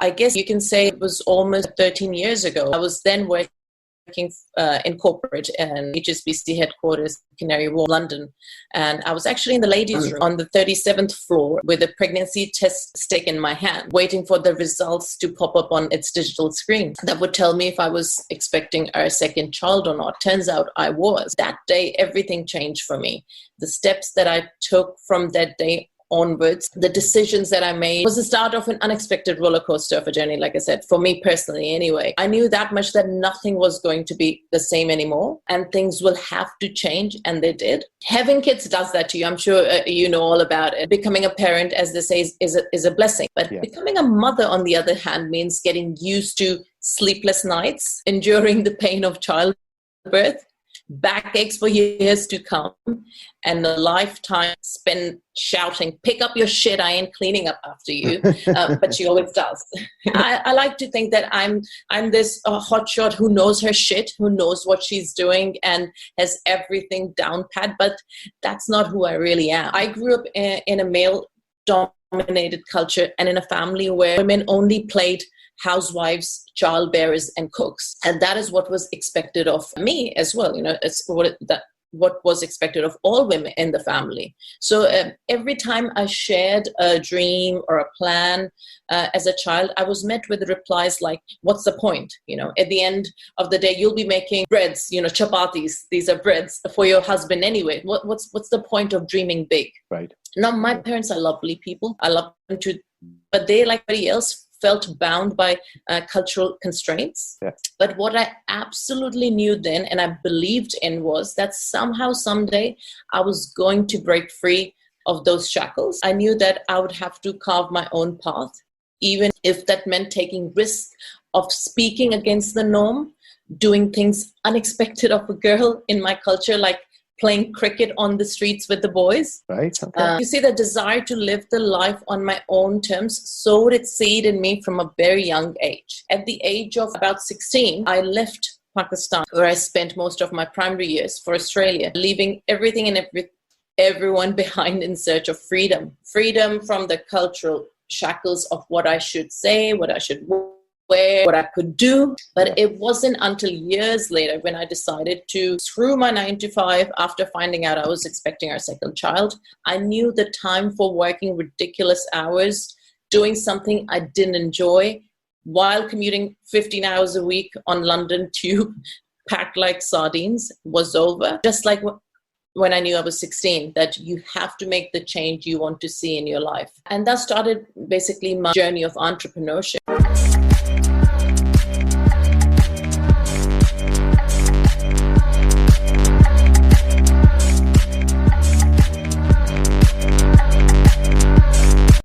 I guess you can say it was almost 13 years ago. I was then working in corporate and HSBC headquarters, Canary Wharf, London. And I was actually in the ladies' room on the 37th floor with a pregnancy test stick in my hand, waiting for the results to pop up on its digital screen that would tell me if I was expecting a second child or not. Turns out I was. That day, everything changed for me. The steps that I took from that day onwards, the decisions that I made was the start of an unexpected roller coaster of a journey, like I said, for me personally anyway. I knew that much, that nothing was going to be the same anymore and things will have to change, and they did. Having kids does that to you. I'm sure you know all about it. Becoming a parent, as they say, is a blessing. But becoming a mother, on the other hand, means getting used to sleepless nights, enduring the pain of childbirth, backaches for years to come, and a lifetime spent shouting, "Pick up your shit, I ain't cleaning up after you." But she always does. I like to think that I'm this hotshot who knows her shit, who knows what she's doing and has everything down pat, but that's not who I really am. I grew up in a male-dominated culture and in a family where women only played housewives, childbearers, and cooks. And that is what was expected of me as well. You know, it's what was expected of all women in the family. So every time I shared a dream or a plan as a child, I was met with replies like, "What's the point? You know, at the end of the day, you'll be making breads, you know, chapatis. These are breads for your husband anyway. What's the point of dreaming big?" Right. Now, my parents are lovely people. I love them too, but they, like everybody else, felt bound by cultural constraints. Yeah. But what I absolutely knew then, and I believed in, was that somehow, someday, I was going to break free of those shackles. I knew that I would have to carve my own path, even if that meant taking risks of speaking against the norm, doing things unexpected of a girl in my culture, like playing cricket on the streets with the boys. Right. Okay. You see, the desire to live the life on my own terms sowed its seed in me from a very young age. At the age of about 16, I left Pakistan, where I spent most of my primary years, for Australia, leaving everything and everyone behind in search of freedom. Freedom from the cultural shackles of what I should say, what I should wear, what I could do. But it wasn't until years later when I decided to screw my 9 to 5 after finding out I was expecting our second child. I knew the time for working ridiculous hours, doing something I didn't enjoy, while commuting 15 hours a week on London Tube, packed like sardines, was over. Just like when I knew I was 16, that you have to make the change you want to see in your life. And that started basically my journey of entrepreneurship.